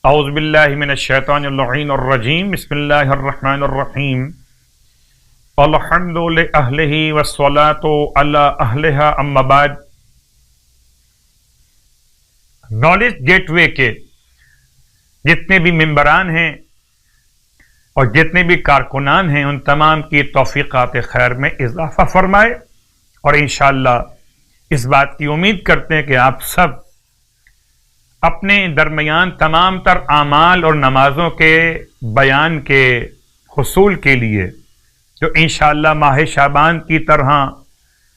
اعوذ باللہ من الشیطان اللعین الرجیم بسم اللہ الرحمن الرحیم الحمد لأہلہ والصلاة علی اہلہا اما بعد۔ نالج گیٹ وے کے جتنے بھی ممبران ہیں اور جتنے بھی کارکنان ہیں ان تمام کی توفیقات خیر میں اضافہ فرمائے، اور انشاءاللہ اس بات کی امید کرتے ہیں کہ آپ سب اپنے درمیان تمام تر اعمال اور نمازوں کے بیان کے حصول کے لیے جو انشاءاللہ ماہ شعبان کی طرح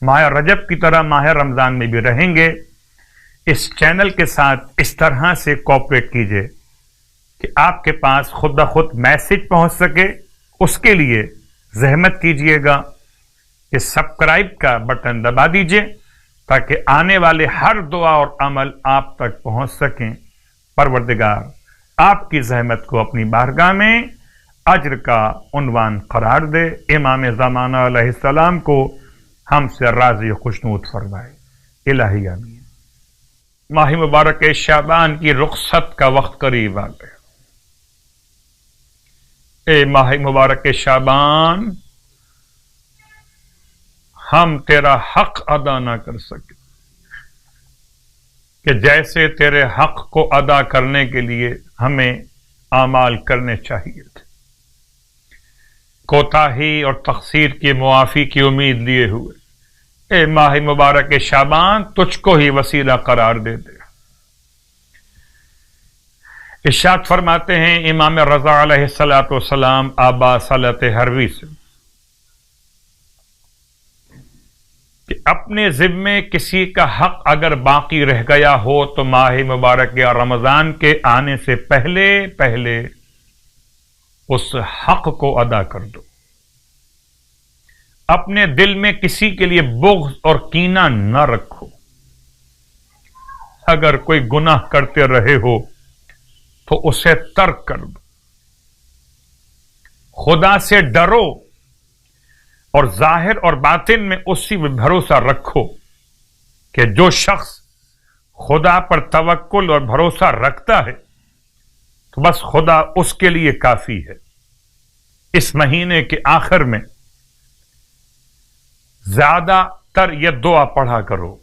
ماہ رجب کی طرح ماہ رمضان میں بھی رہیں گے، اس چینل کے ساتھ اس طرح سے کوآپریٹ کیجئے کہ آپ کے پاس خود بخود میسج پہنچ سکے۔ اس کے لیے زحمت کیجئے گا کہ سبسکرائب کا بٹن دبا دیجئے تاکہ آنے والے ہر دعا اور عمل آپ تک پہنچ سکیں۔ پروردگار آپ کی زحمت کو اپنی بارگاہ میں اجر کا عنوان قرار دے، امام زمانہ علیہ السلام کو ہم سے راضی و خوشنود فرمائے، الہی آمین۔ ماہ مبارک شعبان کی رخصت کا وقت قریب آ گیا۔ اے ماہ مبارک شعبان، ہم تیرا حق ادا نہ کر سکے کہ جیسے تیرے حق کو ادا کرنے کے لیے ہمیں اعمال کرنے چاہیے تھے، کوتاہی اور تقصیر کی معافی کی امید لیے ہوئے اے ماہ مبارک شعبان تجھ کو ہی وسیلہ قرار دے دے۔ ارشاد فرماتے ہیں امام رضا علیہ السلام آبا صلت حروی سے کہ اپنے ذمے کسی کا حق اگر باقی رہ گیا ہو تو ماہ مبارک یا رمضان کے آنے سے پہلے اس حق کو ادا کر دو۔ اپنے دل میں کسی کے لیے بغض اور کینہ نہ رکھو۔ اگر کوئی گناہ کرتے رہے ہو تو اسے ترک کر دو۔ خدا سے ڈرو اور ظاہر اور باطن میں اسی پہ بھروسہ رکھو کہ جو شخص خدا پر توکل اور بھروسہ رکھتا ہے تو بس خدا اس کے لیے کافی ہے۔ اس مہینے کے آخر میں زیادہ تر یہ دعا پڑھا کرو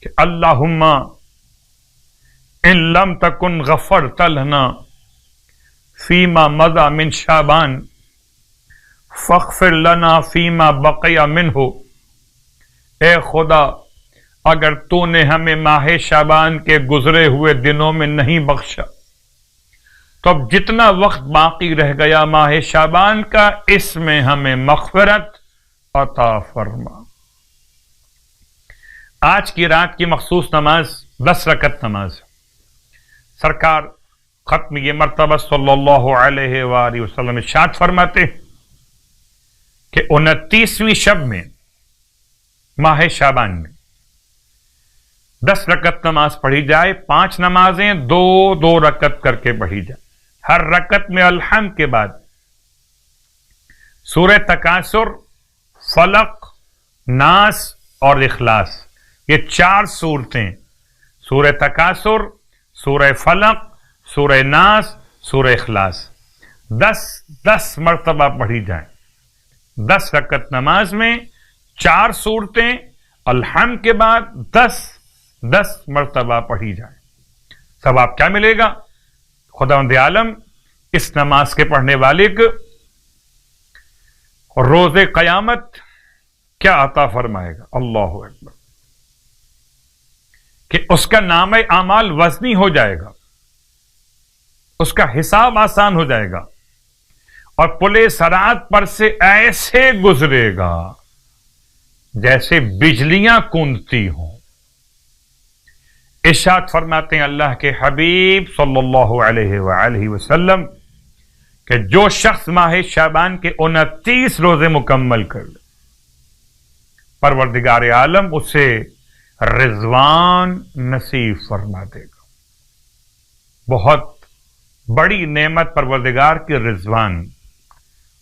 کہ اللہم ان لم تکن غفرت لنا فیما مضی من شعبان فاغفر لنا فیما بقی منہ۔ اے خدا، اگر تو نے ہمیں ماہ شعبان کے گزرے ہوئے دنوں میں نہیں بخشا تو اب جتنا وقت باقی رہ گیا ماہ شعبان کا، اس میں ہمیں مغفرت عطا فرما۔ آج کی رات کی مخصوص نماز 10 رکعت نماز ہے۔ سرکار ختم یہ مرتبہ صلی اللہ علیہ وآلہ وسلم ارشاد فرماتے کہ 29ویں شب میں ماہ شعبان میں 10 رکعت نماز پڑھی جائے، 5 نمازیں 2 رکعت کر کے پڑھی جائے۔ ہر رکعت میں الحمد کے بعد سورہ تکاثر، فلق، ناس اور اخلاص، یہ 4 سورتیں، سورہ تکاثر، سورہ فلق، سورہ ناس، سورہ اخلاص 10 مرتبہ پڑھی جائیں۔ 10 رکعت نماز میں 4 سورتیں الحمد کے بعد 10 مرتبہ پڑھی جائیں۔ ثواب کیا ملے گا؟ خداوند عالم اس نماز کے پڑھنے والے کو روز قیامت کیا عطا فرمائے گا؟ اللہ اکبر، کہ اس کا نام اعمال وزنی ہو جائے گا، اس کا حساب آسان ہو جائے گا، اور پلے صراط پر سے ایسے گزرے گا جیسے بجلیاں کوندتی ہوں۔ ارشاد فرماتے ہیں اللہ کے حبیب صلی اللہ علیہ وآلہ وسلم کہ جو شخص ماہ شعبان کے 29 روزے مکمل کر لے، پروردگار عالم اسے رضوان نصیب فرما دے گا۔ بہت بڑی نعمت پروردگار کی رضوان۔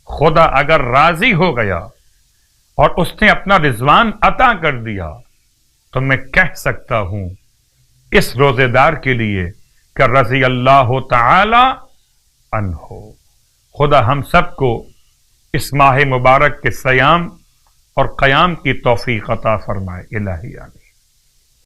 خدا اگر راضی ہو گیا اور اس نے اپنا رضوان عطا کر دیا تو میں کہہ سکتا ہوں اس روزے دار کے لیے کہ رضی اللہ تعالی عنہ۔ خدا ہم سب کو اس ماہ مبارک کے صیام اور قیام کی توفیق عطا فرمائے، الہی آمین۔